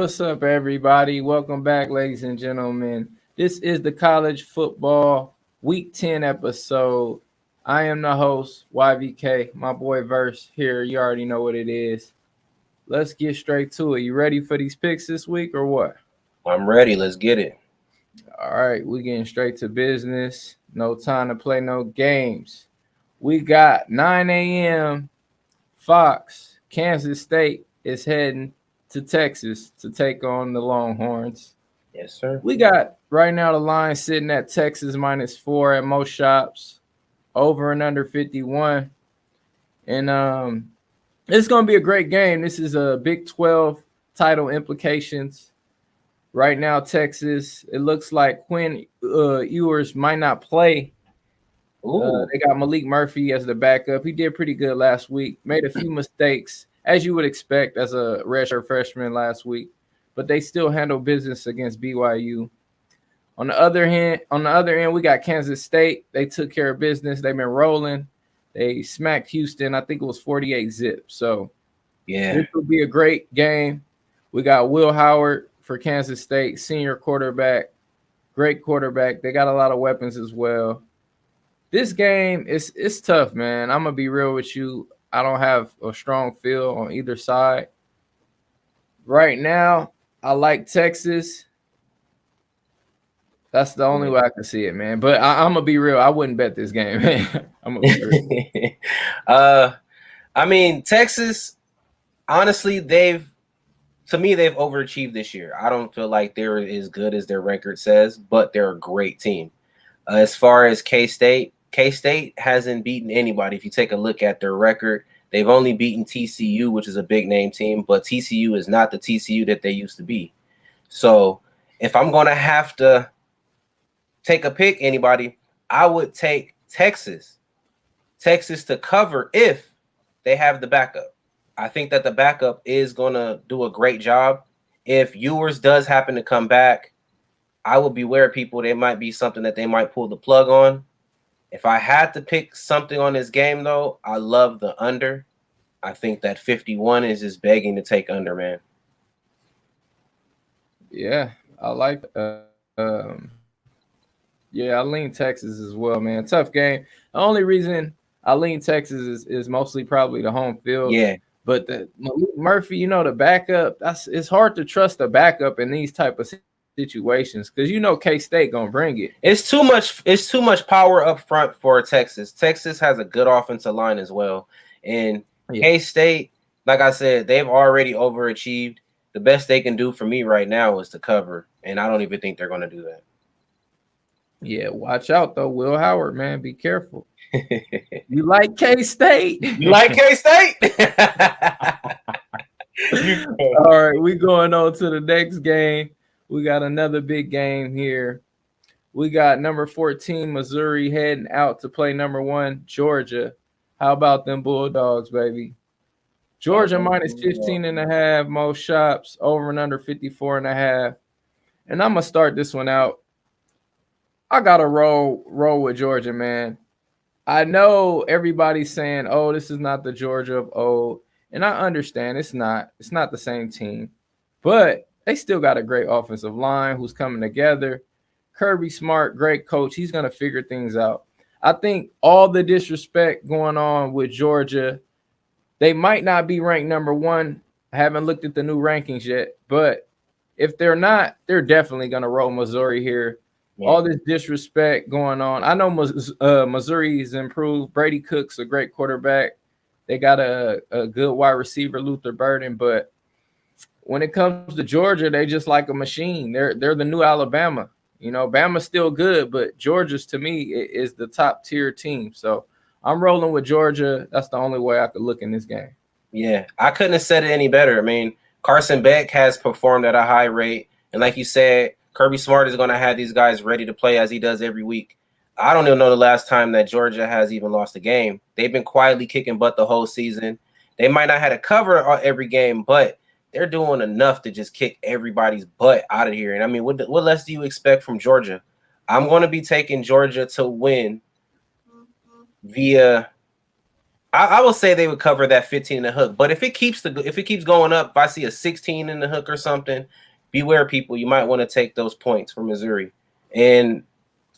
What's up, everybody? Welcome back, ladies and gentlemen. This is the college football week 10 episode. I am the host, YVK, my boy Verse here. You already know what it is. Let's get straight to it. You ready for these picks this week or what? I'm ready. Let's get it. All right, we getting straight to business. No time to play no games. We got 9 a.m. Fox, Kansas State is heading to Texas to take on the Longhorns. Yes, sir. We got right now the line sitting at Texas -4 at most shops, over and under 51. And it's going to be a great game. This is a Big 12 title implications. Right now, Texas, it looks like Quinn Ewers might not play. They got Malik Murphy as the backup. He did pretty good last week. Made a few mistakes, as you would expect as a redshirt freshman last week, but they still handle business against BYU. On the other end, we got Kansas State. They took care of business. They've been rolling. They smacked Houston. I think it was 48-zip. So yeah, this will be a great game. We got Will Howard for Kansas State, senior quarterback, great quarterback. They got a lot of weapons as well. This game it's tough, man. I'm gonna be real with you. I don't have a strong feel on either side. Right now, I like Texas. That's the only way I can see it, man. But I'm gonna be real. I wouldn't bet this game, man. I'm gonna be real. I mean, Texas. Honestly, they've overachieved this year. I don't feel like they're as good as their record says, but they're a great team. As far as K-State hasn't beaten anybody. If you take a look at their record, they've only beaten TCU, which is a big name team, but TCU is not the TCU that they used to be. So if I'm going to have to take a pick anybody, I would take Texas to cover if they have the backup. I think that the backup is going to do a great job. If Ewers does happen to come back, I would beware people. There might be something that they might pull the plug on. If I had to pick something on this game, though, I love the under. I think that 51 is just begging to take under, man. Yeah, I like yeah, I lean Texas as well, man. Tough game. The only reason I lean Texas is mostly probably the home field. Yeah. But the Malik Murphy, the backup, it's hard to trust the backup in these type of situations because K-State gonna bring it. It's too much power up front for Texas. Texas has a good offensive line as well. And K-State, like I said, they've already overachieved. The best they can do for me right now is to cover, and I don't even think they're gonna do that. Yeah, watch out though, Will Howard, man. Be careful. You like K-State? You like K-State? All right, we going on to the next game. We got another big game here. We got number 14, Missouri, heading out to play number 1, Georgia. How about them Bulldogs, baby? Georgia -15.5, most shops, over and under 54.5. And I'm going to start this one out. I got to roll with Georgia, man. I know everybody's saying, oh, this is not the Georgia of old. And I understand it's not the same team. But they still got a great offensive line who's coming together. Kirby Smart, great coach. He's going to figure things out. I think all the disrespect going on with Georgia, they might not be ranked number 1. I haven't looked at the new rankings yet. But if they're not, they're definitely going to roll Missouri here. Yeah. All this disrespect going on. I know Missouri's improved. Brady Cook's a great quarterback. They got a good wide receiver, Luther Burden, but when it comes to Georgia, they just like a machine. They're the new Alabama. Bama's still good, but Georgia's, to me, is the top tier team. So I'm rolling with Georgia. That's the only way I could look in this game. Yeah, I couldn't have said it any better. I mean, Carson Beck has performed at a high rate. And like you said, Kirby Smart is going to have these guys ready to play as he does every week. I don't even know the last time that Georgia has even lost a game. They've been quietly kicking butt the whole season. They might not have to cover every game, but they're doing enough to just kick everybody's butt out of here. And I mean, what less do you expect from Georgia? I'm going to be taking Georgia to win via I will say they would cover that 15 in the hook. But if it keeps going up, if I see a 16 in the hook or something, beware, people. You might want to take those points from Missouri. And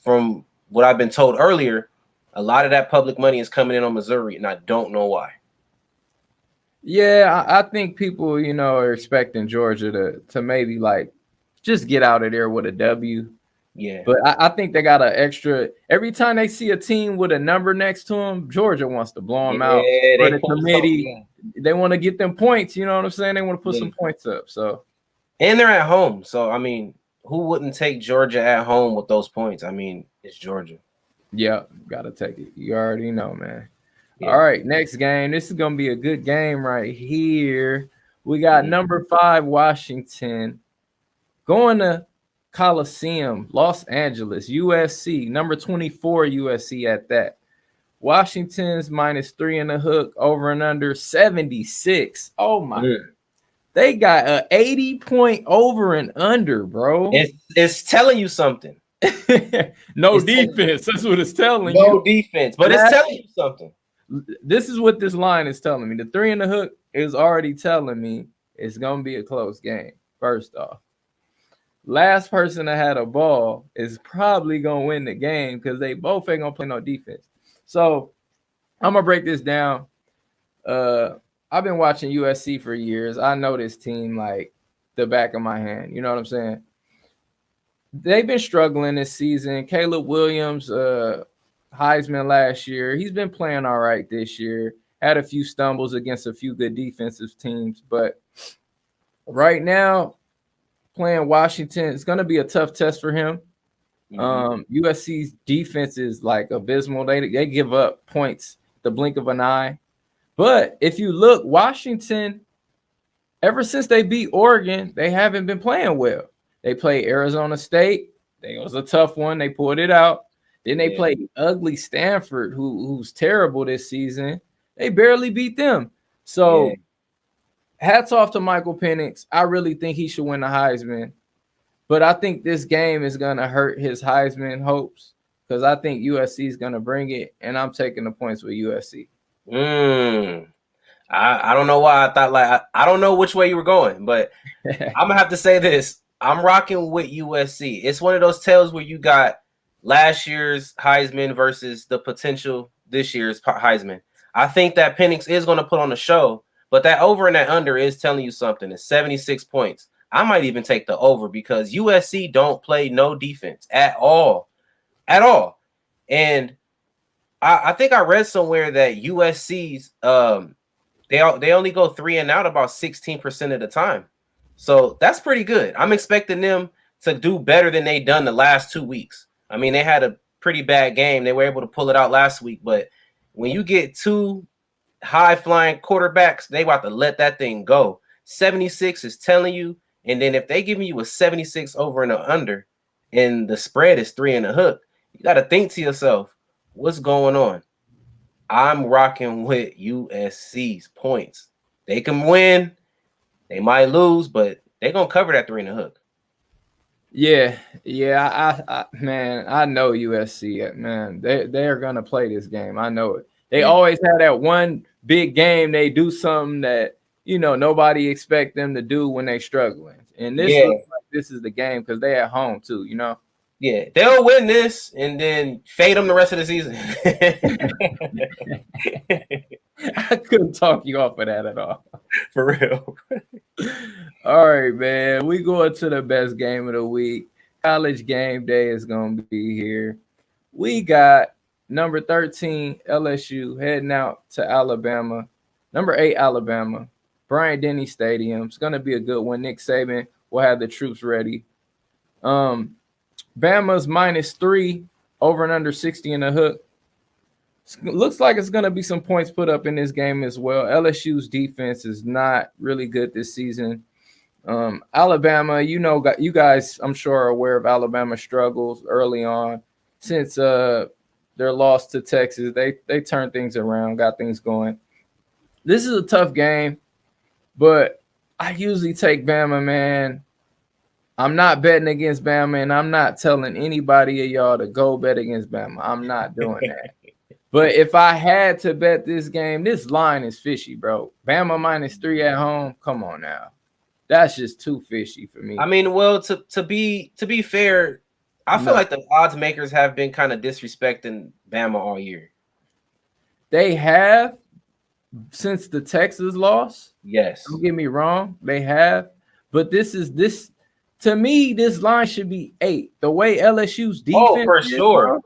from what I've been told earlier, a lot of that public money is coming in on Missouri, and I don't know why. Yeah, I think people, are expecting Georgia to maybe like just get out of there with a W. Yeah. But I think they got an extra. Every time they see a team with a number next to them, Georgia wants to blow them out. For They the pull committee, they want to get them points. You know what I'm saying? They want to put some Yeah. points up. So, and they're at home. So I mean, who wouldn't take Georgia at home with those points? I mean, it's Georgia. yeah, gotta take it. You already know, man. Yeah. All right, next game. This is gonna be a good game right here. We got number 5 Washington going to Coliseum, Los Angeles, USC, number 24 USC at that. Washington's -3 in the hook, over and under 76. Oh my. They got a 80-point over and under, bro. It's telling you something. No defense. That's what it's telling you. No defense, but it's telling you something. This is what this line is telling me. The 3 in the hook is already telling me it's going to be a close game, first off. Last person that had a ball is probably going to win the game because they both ain't going to play no defense. So I'm going to break this down. I've been watching USC for years. I know this team like the back of my hand. You know what I'm saying? They've been struggling this season. Caleb Williams, Heisman last year. He's been playing all right this year. Had a few stumbles against a few good defensive teams. But right now, playing Washington, it's going to be a tough test for him. USC's defense is like abysmal. They give up points the blink of an eye. But if you look, Washington, ever since they beat Oregon, they haven't been playing well. They played Arizona State. It was a tough one. They pulled it out. Then they played ugly Stanford, who's terrible this season. They barely beat them. So hats off to Michael Penix. I really think he should win the Heisman. But I think this game is going to hurt his Heisman hopes because I think USC is going to bring it, and I'm taking the points with USC. I don't know why I thought I don't know which way you were going, but I'm going to have to say this. I'm rocking with USC. It's one of those tales where you got last year's Heisman versus the potential this year's Heisman. I think that Penix is going to put on a show, but that over and that under is telling you something. It's 76 points. I might even take the over because USC don't play no defense at all. At all. And I think I read somewhere that USC's they only go 3 and out about 16% of the time. So that's pretty good. I'm expecting them to do better than they done the last 2 weeks. I mean, they had a pretty bad game. They were able to pull it out last week, but when you get 2 high-flying quarterbacks, they about to let that thing go. 76 is telling you, and then if they give you a 76 over and a under, and the spread is 3 in the hook, you got to think to yourself, what's going on? I'm rocking with USC's points. They can win. They might lose, but they're going to cover that 3 in the hook. Yeah. Man, I know USC, man. They are going to play this game. I know it. They always have that one big game. They do something that, nobody expect them to do when they struggling. And this looks like this is the game because they at home too, Yeah, they'll win this and then fade them the rest of the season. I couldn't talk you off of that at all. For real. All right, man. We going to the best game of the week. College game day is going to be here. We got number 13, LSU, heading out to Alabama. Number 8, Alabama. Bryant-Denny Stadium. It's going to be a good one. Nick Saban will have the troops ready. Bama's -3, over and under 60 in the hook. Looks like it's going to be some points put up in this game as well. LSU's defense is not really good this season. Alabama, you guys, I'm sure, are aware of Alabama's struggles early on. Since their loss to Texas, they turned things around, got things going. This is a tough game, but I usually take Bama, man. I'm not betting against Bama, and I'm not telling anybody of y'all to go bet against Bama. I'm not doing that. But if I had to bet this game, this line is fishy, bro. Bama -3 at home. Come on now. That's just too fishy for me. I mean, well, to be fair, I feel like the odds makers have been kind of disrespecting Bama all year. They have since the Texas loss. Yes. Don't get me wrong, they have. But this to me, this line should be 8. The way LSU's defense for is, sure. bro,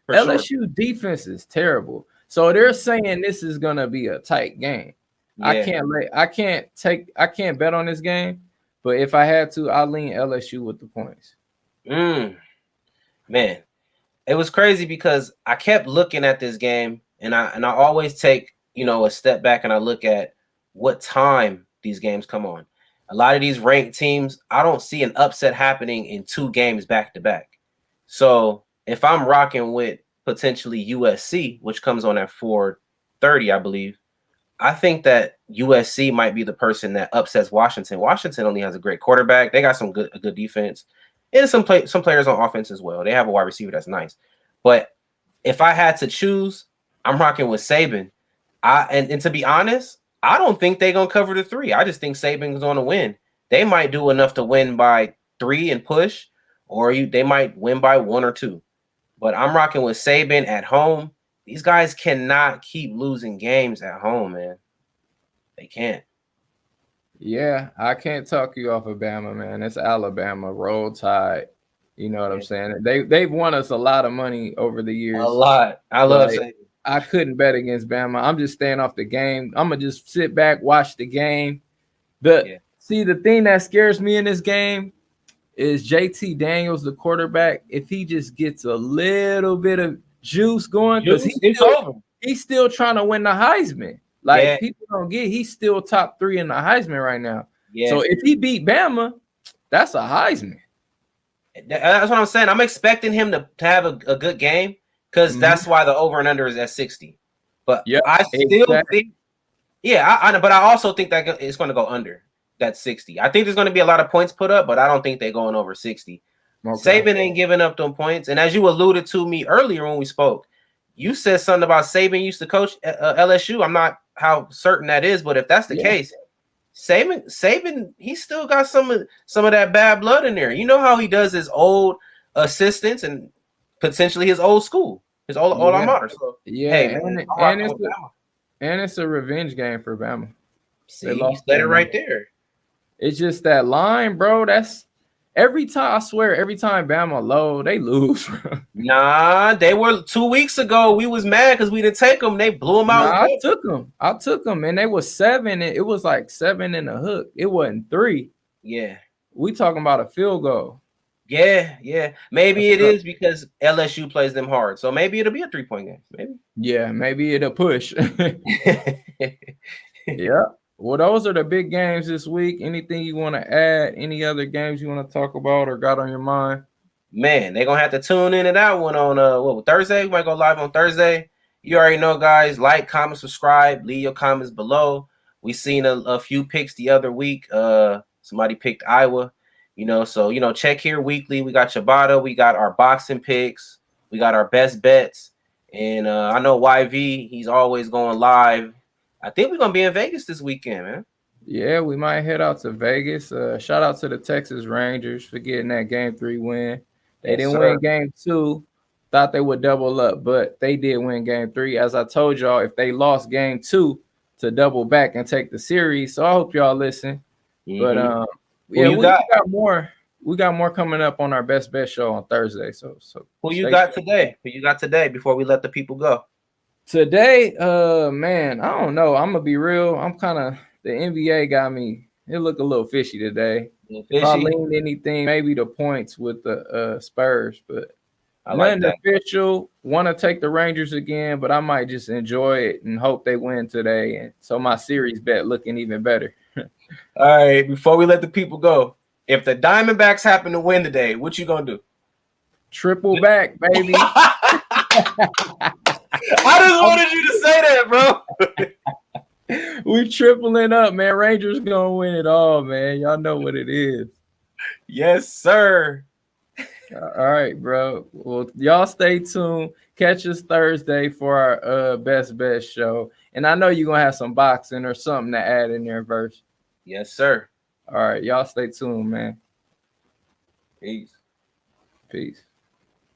For LSU defense is terrible. So they're saying this is gonna be a tight game. Yeah. I can't bet on this game, but if I had to, I'll lean LSU with the points. Man, it was crazy because I kept looking at this game, and I always take a step back and I look at what time these games come on. A lot of these ranked teams, I don't see an upset happening in 2 games back to back. So if I'm rocking with potentially USC, which comes on at 4:30, I believe, I think that USC might be the person that upsets Washington. Washington only has a great quarterback. They got a good defense, and some players on offense as well. They have a wide receiver that's nice. But if I had to choose, I'm rocking with Saban. And to be honest, I don't think they're gonna cover the 3. I just think Saban's gonna win. They might do enough to win by 3 and push, or they might win by 1 or 2. But I'm rocking with Saban at home. These guys cannot keep losing games at home, man. They can't. Yeah, I can't talk you off of Bama, man. It's Alabama, roll tide. You know what I'm saying? They've won us a lot of money over the years. A lot. I love Saban. I couldn't bet against Bama. I'm just staying off the game. I'm gonna just sit back, watch the game. See, the thing that scares me in this game is JT Daniels, the quarterback. If he just gets a little bit of juice going, because he's still trying to win the Heisman. Like people don't get, he's still top 3 in the Heisman right now. Yeah. So if he beat Bama, that's a Heisman. That's what I'm saying. I'm expecting him to have a good game. Because that's why the over and under is at 60. But I still think, but I also think that it's going to go under that 60. I think there's going to be a lot of points put up, but I don't think they're going over 60. Okay. Saban ain't giving up them points. And as you alluded to me earlier when we spoke, you said something about Saban used to coach LSU. I'm not how certain that is, but if that's the case, Saban, he still got some of that bad blood in there. You know how he does his old assistants and potentially his old school, his old alma mater. So, and it's a revenge game for Bama. See, you said it right there. It's just that line, bro. That's every time. I swear, every time Bama low, they lose. Bro. Nah, they were 2 weeks ago. We was mad because we didn't take them. They blew them out. I took them, and they was 7. And it was like 7 in the hook. It wasn't 3. Yeah, we talking about a field goal. Yeah. Maybe it is because LSU plays them hard. So maybe it'll be a 3-point game. Maybe. Yeah, maybe it'll push. Yeah. Well, those are the big games this week. Anything you want to add? Any other games you want to talk about or got on your mind? Man, they're going to have to tune into that one on Thursday. We might go live on Thursday. You already know, guys. Like, comment, subscribe. Leave your comments below. We seen a few picks the other week. Somebody picked Iowa. So check here weekly. We got Ciabatta, we got our boxing picks, we got our best bets, and I know YV, he's always going live. I think we're gonna be in Vegas this weekend, man. Yeah, we might head out to Vegas. Shout out to the Texas Rangers for getting that Game 3 win. They didn't win Game 2. Thought they would double up, but they did win Game 3. As I told y'all, if they lost Game 2 to double back and take the series, so I hope y'all listen. But we got more. We got more coming up on our best bet show on Thursday. So who you got today? Who you got today before we let the people go? Today, man, I don't know. I'm gonna be real. I'm kind of the NBA got me. It looked a little fishy today. If I lean anything, maybe the points with the Spurs, but nothing official. Want to take the Rangers again, but I might just enjoy it and hope they win today. And so my series bet looking even better. All right, before we let the people go, if the Diamondbacks happen to win today, what you gonna do? Triple back, baby. I just wanted you to say that, bro. We tripling up, man. Rangers gonna win it all, man. Y'all know what it is. Yes, sir. All right, bro. Well, y'all stay tuned. Catch us Thursday for our best show. And I know you're gonna have some boxing or something to add in there, verse. Yes, sir. All right, y'all stay tuned, man. Peace. Peace.